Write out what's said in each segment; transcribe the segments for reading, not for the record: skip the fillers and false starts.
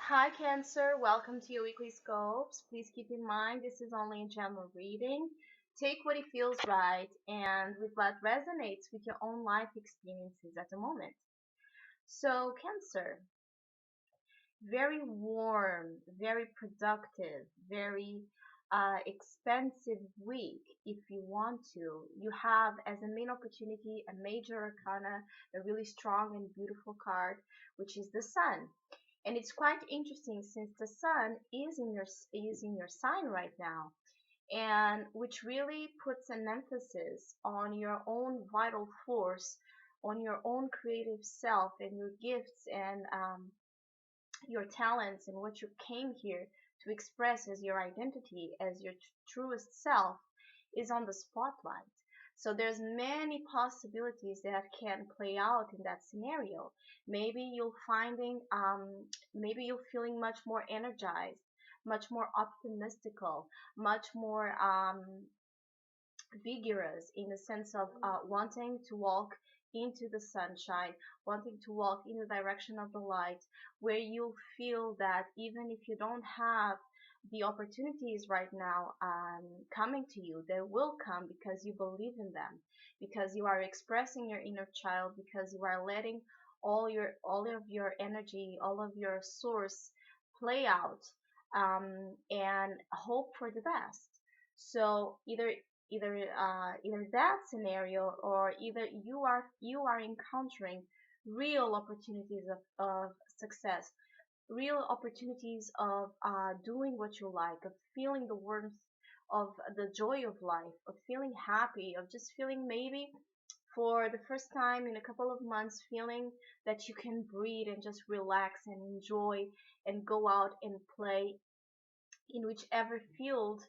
Hi, Cancer. Welcome to your weekly scopes. Please keep in mind this is only a general reading. Take what it feels right and with what resonates with your own life experiences at the moment. So, Cancer, very warm, very productive, very expensive week if you want to. You have as a main opportunity a major arcana, a really strong and beautiful card, which is the Sun. And it's quite interesting since the sun is in your sign right now, and which really puts an emphasis on your own vital force, on your own creative self and your gifts and your talents and what you came here to express as your identity, as your truest self, is on the spotlight. So there's many possibilities that can play out in that scenario. Maybe maybe you're feeling much more energized, much more optimistical, much more vigorous in the sense of wanting to walk into the sunshine, wanting to walk in the direction of the light, where you feel that even if you don't have the opportunities right now coming to you, they will come because you believe in them, because you are expressing your inner child, because you are letting all of your energy, all of your source play out, and hope for the best. So either that scenario, or either you are encountering real opportunities of success, real opportunities of doing what you like, of feeling the warmth of the joy of life, of feeling happy, of just feeling maybe for the first time in a couple of months, feeling that you can breathe and just relax and enjoy and go out and play in whichever field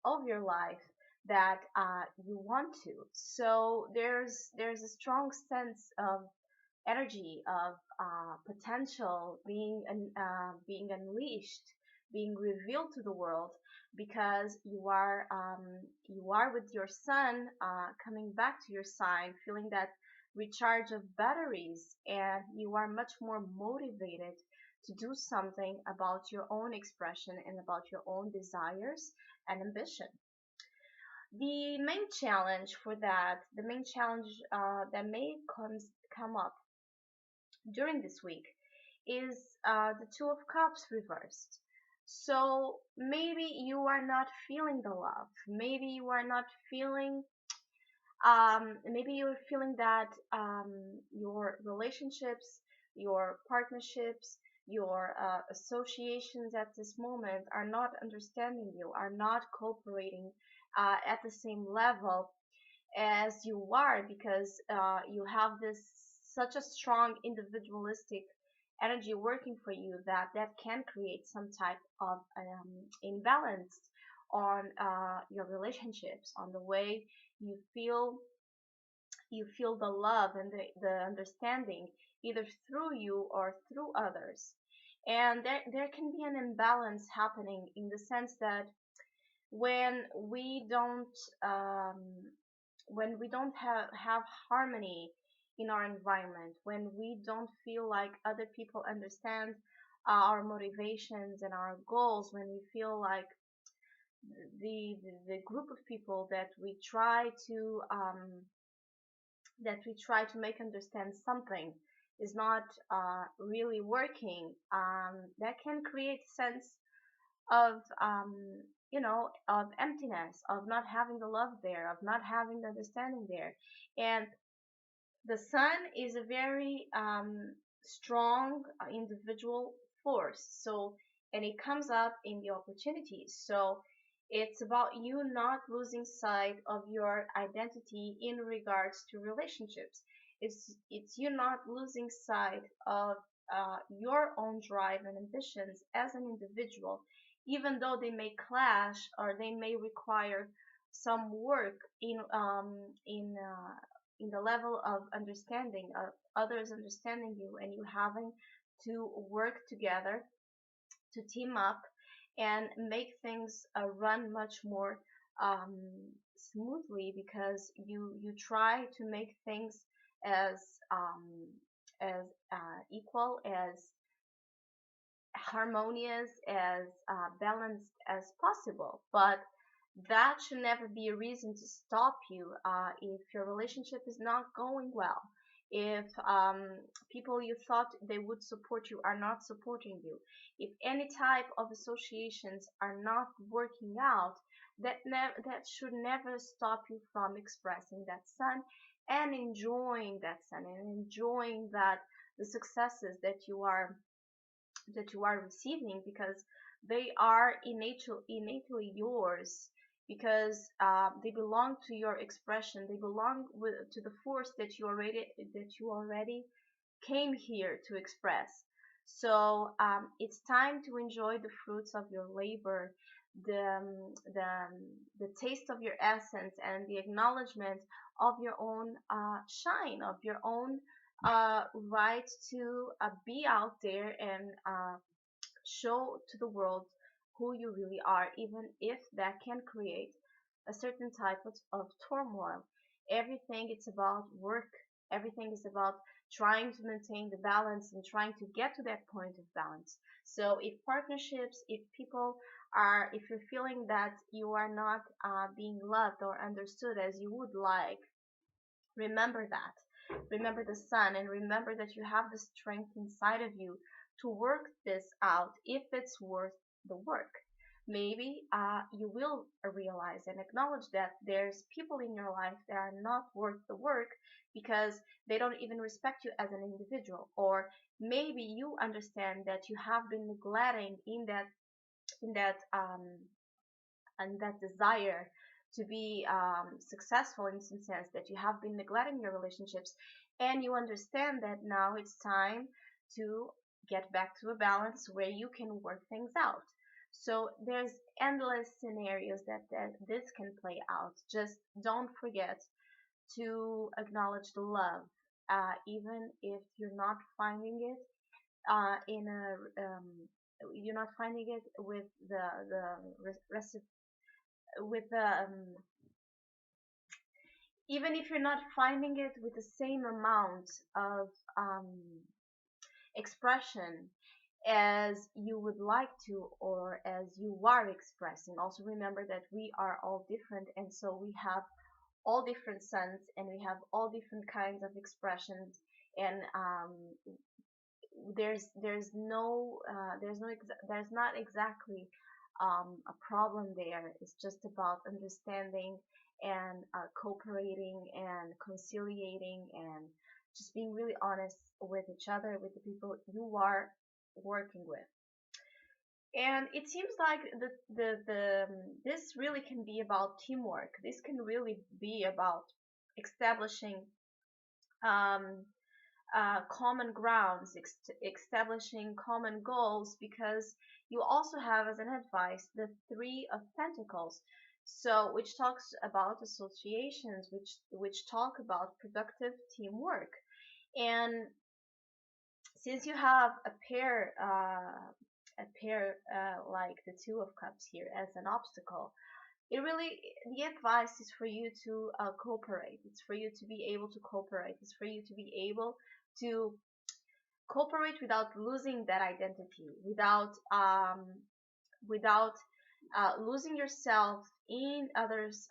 of your life that you want to. So there's a strong sense of energy, of potential being unleashed, being revealed to the world, because you are with your sun coming back to your sign, feeling that recharge of batteries, and you are much more motivated to do something about your own expression and about your own desires and ambition. The main challenge for that, the main challenge that may come up during this week is the Two of Cups reversed. So maybe you are not feeling the love. Maybe you are not feeling, maybe you're feeling that your relationships, your partnerships, your associations at this moment are not understanding you, are not cooperating at the same level as you are, because you have this such a strong individualistic energy working for you, that can create some type of imbalance on your relationships, on the way you feel the love and the understanding, either through you or through others. And there can be an imbalance happening in the sense that when we don't um, have harmony in our environment, when we don't feel like other people understand our motivations and our goals, when we feel like the group of people that we try to make understand something is not really working, that can create sense of of emptiness, of not having the love there, of not having the understanding there. And the sun is a very strong individual force, so, and it comes up in the opportunities. So it's about you not losing sight of your identity in regards to relationships. It's you not losing sight of your own drive and ambitions as an individual, even though they may clash or they may require some work in the level of understanding of others understanding you, and you having to work together to team up and make things run much more um, smoothly, because you try to make things as um, as equal, as harmonious, as balanced as possible. But that should never be a reason to stop you if your relationship is not going well. If people you thought they would support you are not supporting you, if any type of associations are not working out, that should never stop you from expressing that sun and enjoying that sun and enjoying that the successes that you are receiving, because they are innately yours, because they belong to your expression. They belong to the force that you already came here to express. So it's time to enjoy the fruits of your labor, the taste of your essence, and the acknowledgement of your own shine, of your own right to be out there and show to the world who you really are, even if that can create a certain type of turmoil. Everything it's about work. Everything is about trying to maintain the balance and trying to get to that point of balance. So if partnerships, if people are, if you're feeling that you are not being loved or understood as you would like, remember that. Remember the sun, and remember that you have the strength inside of you to work this out if it's worth the work. Maybe you will realize and acknowledge that there's people in your life that are not worth the work because they don't even respect you as an individual. Or maybe you understand that you have been neglecting in that desire to be successful, in some sense, that you have been neglecting your relationships, and you understand that now it's time to get back to a balance where you can work things out. So there's endless scenarios that this can play out. Just don't forget to acknowledge the love, even if you're not finding it in a you're not finding it with the with the even if you're not finding it with the same amount of um, expression as you would like to, or as you are expressing. Also remember that we are all different, and so we have all different suns, and we have all different kinds of expressions, and there's not exactly a problem there. It's just about understanding and cooperating and conciliating and just being really honest with each other, with the people you are working with. And it seems like this really can be about teamwork. This can really be about establishing um, common grounds, establishing common goals, because you also have as an advice the Three of Pentacles, so which talks about associations, which talk about productive teamwork. And since you have a pair like the Two of Cups here as an obstacle, it really, the advice is for you to cooperate. It's for you to be able to cooperate. It's for you to be able to cooperate without losing that identity, without losing yourself in others'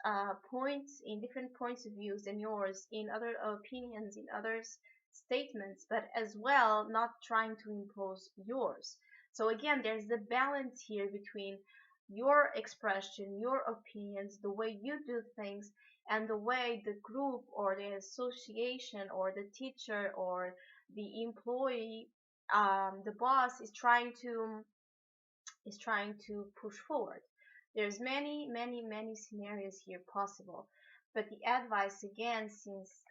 points, in different points of views than yours, in other opinions, in others' statements, but as well not trying to impose yours. So again, there's the balance here between your expression, your opinions, the way you do things, and the way the group or the association or the teacher or the employee, the boss is trying to push forward. There's many scenarios here possible. But the advice, again, since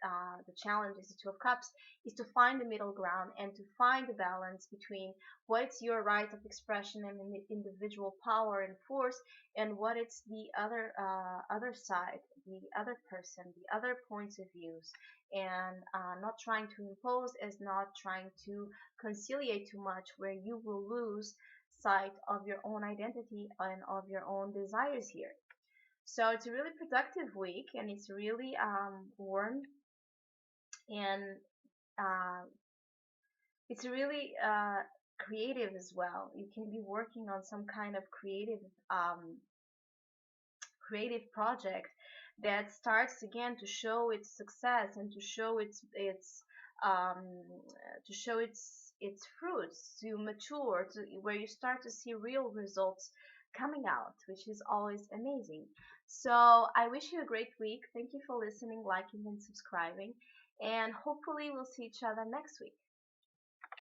the challenge is the Two of Cups, is to find the middle ground and to find the balance between what's your right of expression and individual power and force, and what it's the other side, the other person, the other points of views, and not trying to impose, as not trying to conciliate too much, where you will lose sight of your own identity and of your own desires here. So it's a really productive week, and it's really warm, and uh, it's really creative as well. You can be working on some kind of um, creative project that starts again to show its success and to show um, its fruits to mature to where you start to see real results coming out, which is always amazing. So I wish you a great week. Thank you for listening, liking, and subscribing, and hopefully we'll see each other next week.